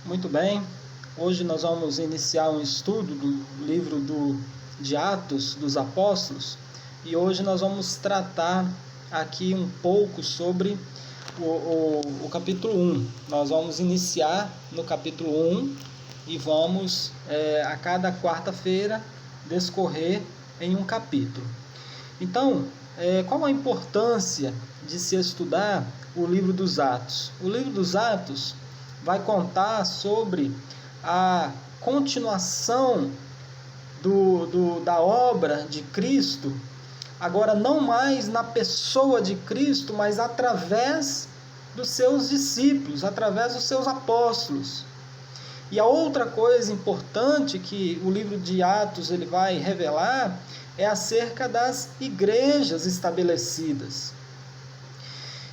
Muito bem, hoje nós vamos iniciar um estudo do livro de Atos dos Apóstolos e hoje nós vamos tratar aqui um pouco sobre o capítulo 1. Nós vamos iniciar no capítulo 1 e vamos a cada quarta-feira discorrer em um capítulo. Então, qual a importância de se estudar o livro dos Atos? O livro dos Atos vai contar sobre a continuação da obra de Cristo, agora não mais na pessoa de Cristo, mas através dos seus discípulos, através dos seus apóstolos. E a outra coisa importante que o livro de Atos ele vai revelar é acerca das igrejas estabelecidas.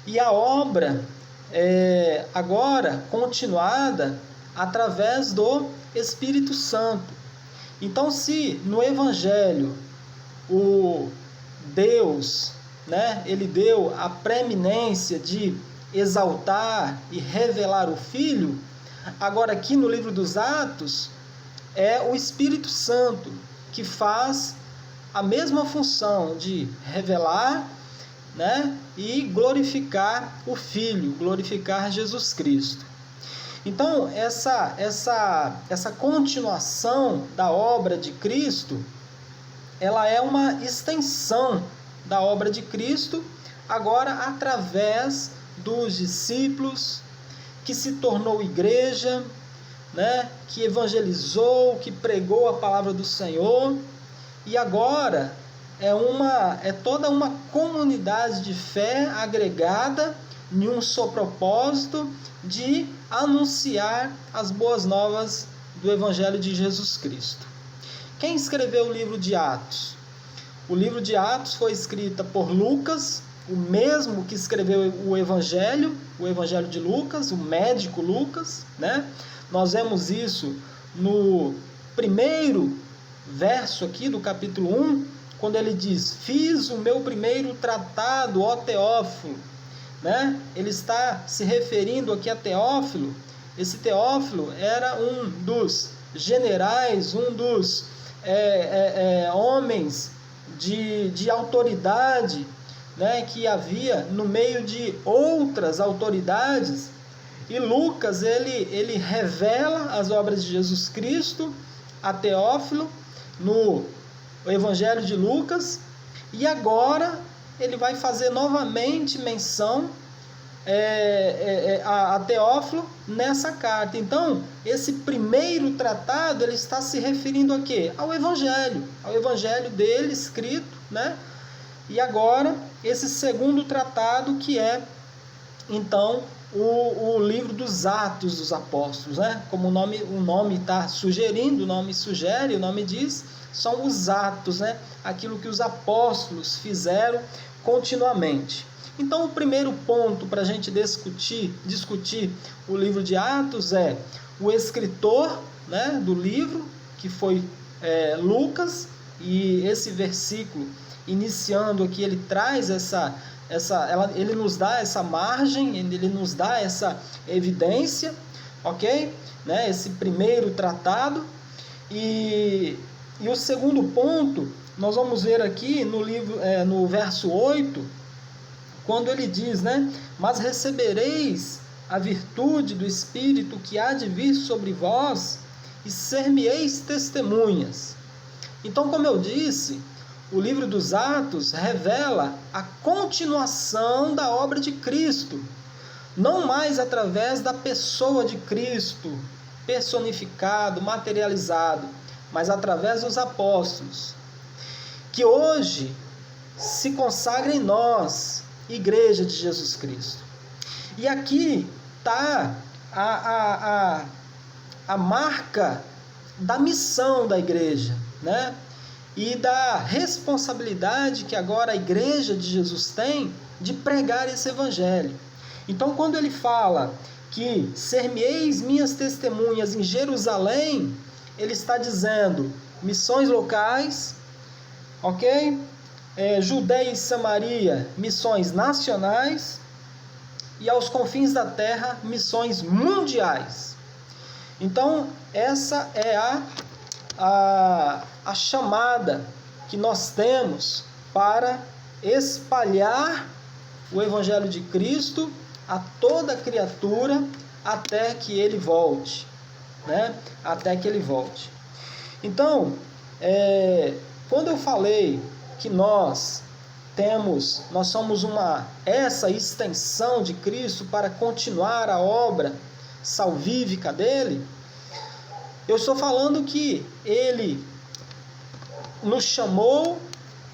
E a obra agora continuada através do Espírito Santo. Então, se no Evangelho o Deus, ele deu a preeminência de exaltar e revelar o Filho, agora aqui no livro dos Atos é o Espírito Santo que faz a mesma função de revelar, e glorificar o Filho, glorificar Jesus Cristo. Então, essa continuação da obra de Cristo, ela é uma extensão da obra de Cristo, agora através dos discípulos, que se tornou igreja, que evangelizou, que pregou a palavra do Senhor, e agora é toda uma comunidade de fé agregada em um só propósito de anunciar as boas novas do Evangelho de Jesus Cristo. Quem escreveu o livro de Atos? O livro de Atos foi escrito por Lucas, o mesmo que escreveu o Evangelho de Lucas, o médico Lucas, Nós vemos isso no primeiro verso aqui do capítulo 1, quando ele diz: fiz o meu primeiro tratado, ó Teófilo. Ele está se referindo aqui a Teófilo. Esse Teófilo era um dos generais, um dos homens de autoridade, que havia no meio de outras autoridades. E Lucas, ele revela as obras de Jesus Cristo a Teófilo no Evangelho de Lucas, e agora ele vai fazer novamente menção a Teófilo nessa carta. Então, esse primeiro tratado, ele está se referindo a quê? Ao Evangelho dele escrito, E agora, esse segundo tratado, que é, então, o livro dos Atos dos Apóstolos, Como o nome está sugerindo, o nome sugere, o nome diz, são os atos, Aquilo que os apóstolos fizeram continuamente. Então, o primeiro ponto para a gente discutir o livro de Atos é o escritor, do livro, que foi Lucas, e esse versículo, iniciando aqui, ele traz ele nos dá essa margem, ele nos dá essa evidência, ok? Esse primeiro tratado. E o segundo ponto, nós vamos ver aqui no livro, no verso 8, quando ele diz, mas recebereis a virtude do Espírito que há de vir sobre vós, e ser-me-eis testemunhas. Então, como eu disse, o livro dos Atos revela a continuação da obra de Cristo, não mais através da pessoa de Cristo, personificado, materializado, mas através dos apóstolos, que hoje se consagra em nós, Igreja de Jesus Cristo. E aqui está a marca da missão da igreja, e da responsabilidade que agora a Igreja de Jesus tem de pregar esse Evangelho. Então, quando ele fala que ser-me-eis minhas testemunhas em Jerusalém, ele está dizendo missões locais, ok? Judeia e Samaria, missões nacionais, e aos confins da terra, missões mundiais. Então, essa é a chamada que nós temos para espalhar o Evangelho de Cristo a toda criatura até que ele volte, né? Até que ele volte. Então, quando eu falei que nós somos essa extensão de Cristo para continuar a obra salvífica dele, eu estou falando que ele nos chamou,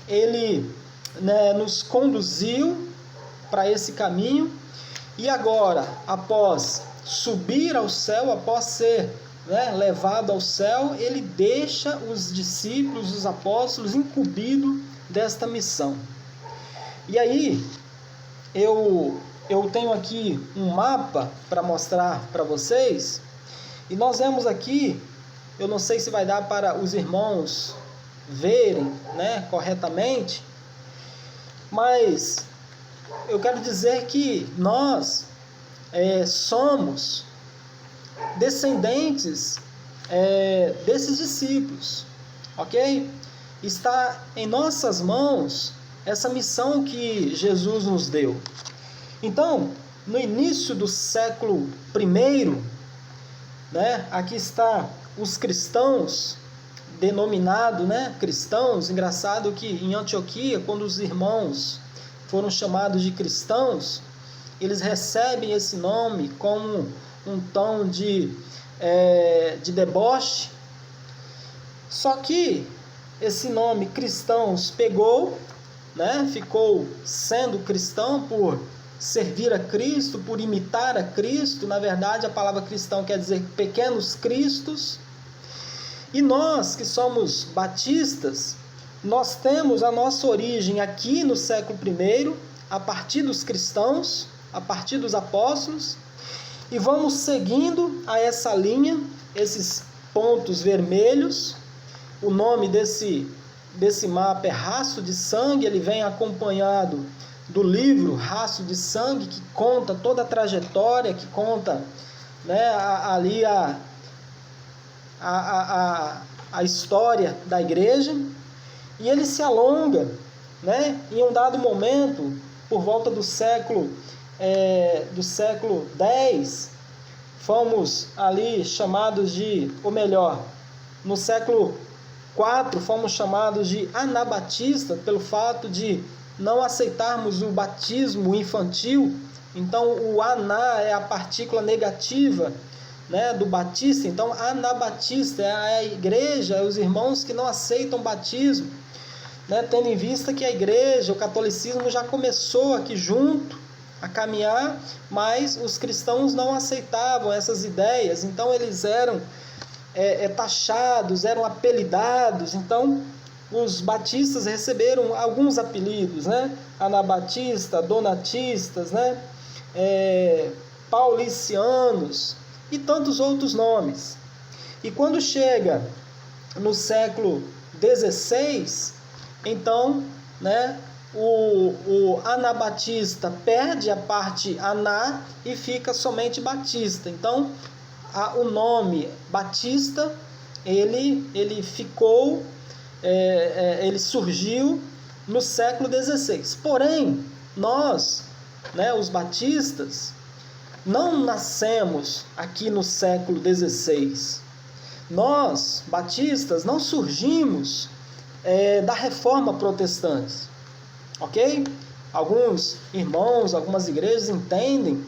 ele, né, nos conduziu para esse caminho, e agora, após subir ao céu, após ser, né, levado ao céu, ele deixa os discípulos, os apóstolos, incumbidos desta missão. E aí, eu tenho aqui um mapa para mostrar para vocês, e nós vemos aqui, eu não sei se vai dar para os irmãos verem, né, corretamente, mas eu quero dizer que nós somos descendentes desses discípulos, ok? Está em nossas mãos essa missão que Jesus nos deu. Então, no início do século I, né, aqui está os cristãos, denominado, né, cristãos. Engraçado que em Antioquia, quando os irmãos foram chamados de cristãos, eles recebem esse nome como um tom de deboche. Só que esse nome cristãos pegou, né, ficou sendo cristão por servir a Cristo, por imitar a Cristo. Na verdade, a palavra cristão quer dizer pequenos cristos. E nós que somos batistas, nós temos a nossa origem aqui no século I, a partir dos cristãos, a partir dos apóstolos, e vamos seguindo a essa linha, esses pontos vermelhos. O nome desse mapa é Rastro de Sangue, ele vem acompanhado do livro Rastro de Sangue, que conta toda a trajetória, que conta, né, ali a história da igreja, e ele se alonga, né, em um dado momento, por volta do século X, fomos ali chamados de, ou melhor, no século IV, fomos chamados de anabatistas, pelo fato de não aceitarmos o batismo infantil. Então, o aná é a partícula negativa, né, do batista. Então, anabatista é a igreja, os irmãos que não aceitam batismo, né, tendo em vista que a igreja, o catolicismo já começou aqui junto a caminhar, mas os cristãos não aceitavam essas ideias. Então, eles eram taxados, eram apelidados. Então, os batistas receberam alguns apelidos, né? Anabatista, donatistas, né? Paulicianos e tantos outros nomes. E quando chega no século XVI, então, né, o anabatista perde a parte aná e fica somente batista. Então, o nome batista, ele ficou, ele surgiu no século XVI. Porém, nós, né, os batistas, não nascemos aqui no século XVI. Nós, batistas, não surgimos da reforma protestante, ok? Alguns irmãos, algumas igrejas entendem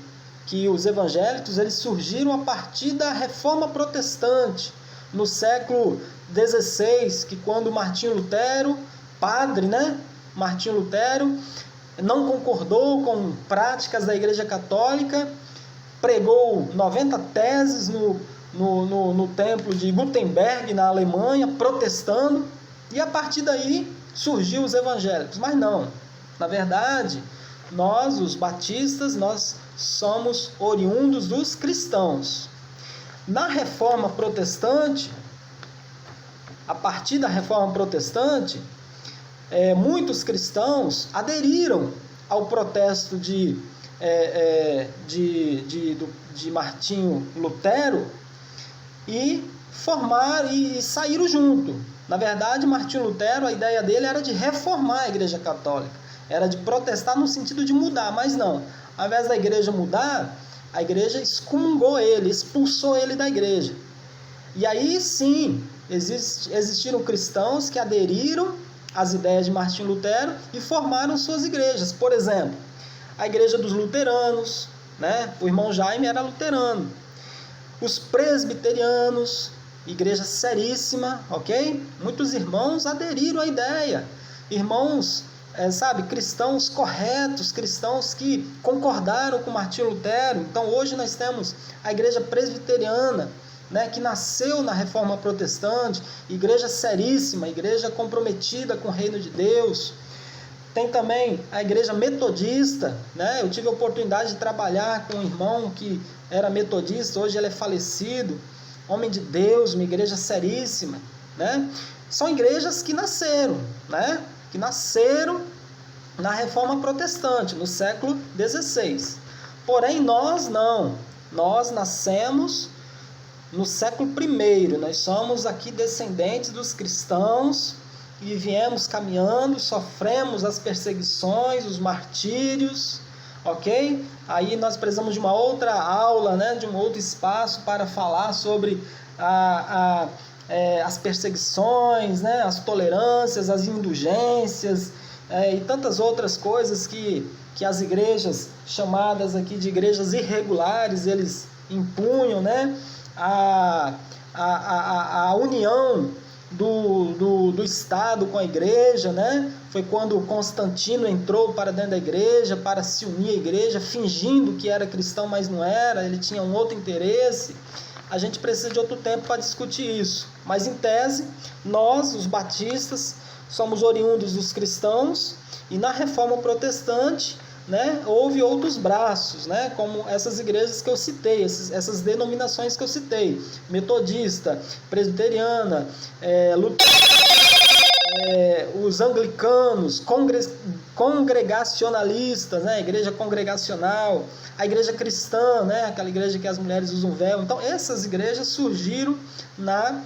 que os evangélicos eles surgiram a partir da reforma protestante, no século XVI, que quando Martinho Lutero, padre, né? Martinho Lutero, não concordou com práticas da Igreja Católica, pregou 90 teses no templo de Gutenberg, na Alemanha, protestando, e a partir daí surgiu os evangélicos. Mas não, na verdade, nós, os batistas, nós somos oriundos dos cristãos. Na reforma protestante, a partir da reforma protestante, muitos cristãos aderiram ao protesto de Martinho Lutero, e formaram e saíram junto. Na verdade, Martinho Lutero, a ideia dele era de reformar a Igreja Católica, era de protestar no sentido de mudar, mas não. Ao invés da igreja mudar, a igreja excomungou ele, expulsou ele da igreja. E aí sim, existiram cristãos que aderiram às ideias de Martinho Lutero e formaram suas igrejas. Por exemplo, a igreja dos luteranos, né? O irmão Jaime era luterano. Os presbiterianos, igreja seríssima, ok? Muitos irmãos aderiram à ideia. Irmãos, cristãos corretos, cristãos que concordaram com Martinho Lutero. Então hoje nós temos a igreja presbiteriana, né, que nasceu na Reforma Protestante, igreja seríssima, igreja comprometida com o reino de Deus. Tem também a igreja metodista, né? Eu tive a oportunidade de trabalhar com um irmão que era metodista, hoje ele é falecido, homem de Deus, uma igreja seríssima, né? São igrejas que nasceram, né? Que nasceram na Reforma Protestante, no século XVI. Porém, nós não. Nós nascemos no século I. Nós somos aqui descendentes dos cristãos e viemos caminhando, sofremos as perseguições, os martírios, ok? Aí nós precisamos de uma outra aula, né? De um outro espaço para falar sobre as perseguições, né? As tolerâncias, as indulgências e tantas outras coisas que as igrejas chamadas aqui de igrejas irregulares, eles impunham, né? A união do Estado com a igreja, né? Foi quando Constantino entrou para dentro da igreja para se unir à igreja, fingindo que era cristão, mas não era, ele tinha um outro interesse. A gente precisa de outro tempo para discutir isso, mas em tese, nós, os batistas, somos oriundos dos cristãos, e na Reforma Protestante, né, houve outros braços, né, como essas igrejas que eu citei, essas denominações que eu citei, metodista, presbiteriana, os anglicanos, congregacionalistas, né, igreja congregacional, a igreja cristã, né, aquela igreja que as mulheres usam véu. Então essas igrejas surgiram na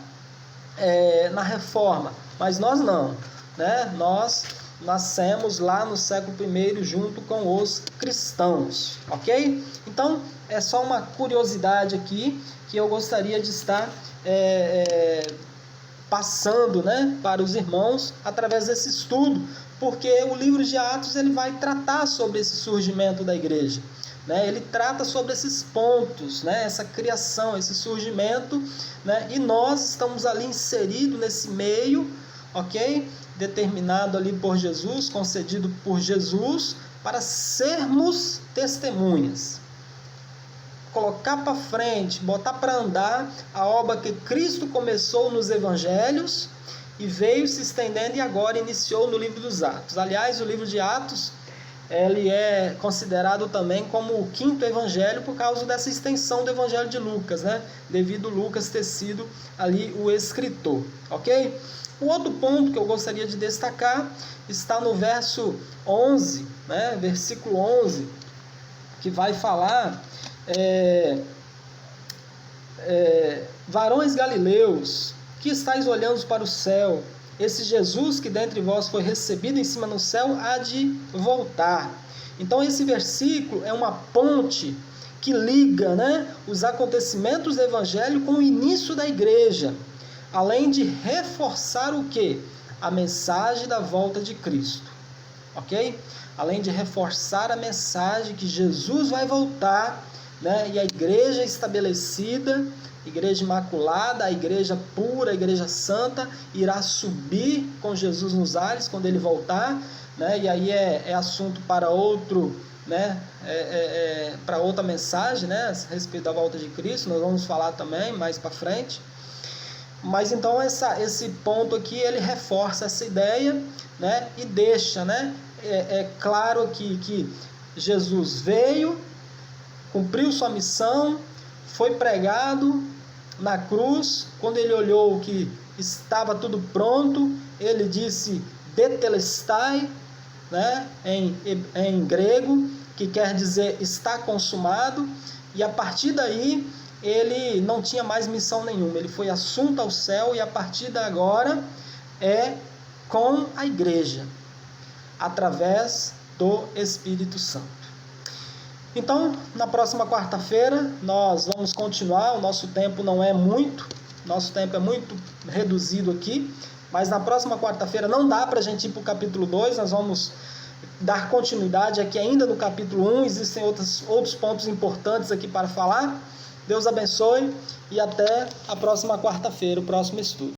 Reforma, mas nós não, né, nós nascemos lá no século I junto com os cristãos, ok? Então, é só uma curiosidade aqui que eu gostaria de estar passando, né, para os irmãos através desse estudo, porque o livro de Atos ele vai tratar sobre esse surgimento da igreja, né? Ele trata sobre esses pontos, né, essa criação, esse surgimento, né, e nós estamos ali inseridos nesse meio, ok? Determinado ali por Jesus, concedido por Jesus, para sermos testemunhas. Colocar para frente, botar para andar a obra que Cristo começou nos evangelhos e veio se estendendo e agora iniciou no livro dos Atos. Aliás, o livro de Atos, ele é considerado também como o quinto evangelho por causa dessa extensão do evangelho de Lucas, né? Devido Lucas ter sido ali o escritor, ok? O outro ponto que eu gostaria de destacar está no verso 11, né? Versículo 11, que vai falar: varões galileus, que estáis olhando para o céu, esse Jesus que dentre vós foi recebido em cima no céu há de voltar. Então esse versículo é uma ponte que liga, né, os acontecimentos do evangelho com o início da igreja, além de reforçar o quê? A mensagem da volta de Cristo, ok? Além de reforçar a mensagem que Jesus vai voltar, né? E a igreja estabelecida, igreja imaculada, a igreja pura, a igreja santa, irá subir com Jesus nos ares quando ele voltar, né? E aí é assunto para outro, né? Para outra mensagem, né? A respeito da volta de Cristo, nós vamos falar também mais para frente. Mas então esse ponto aqui, ele reforça essa ideia, né? E deixa, né, claro aqui que Jesus veio, cumpriu sua missão, foi pregado na cruz. Quando ele olhou que estava tudo pronto, ele disse tetelestai, né, em grego, que quer dizer está consumado, e a partir daí ele não tinha mais missão nenhuma, ele foi assunto ao céu e a partir de agora é com a igreja, através do Espírito Santo. Então, na próxima quarta-feira, nós vamos continuar. O nosso tempo não é muito, nosso tempo é muito reduzido aqui, mas na próxima quarta-feira não dá para a gente ir para o capítulo 2, nós vamos dar continuidade aqui ainda no capítulo 1, existem outros pontos importantes aqui para falar. Deus abençoe e até a próxima quarta-feira, o próximo estudo.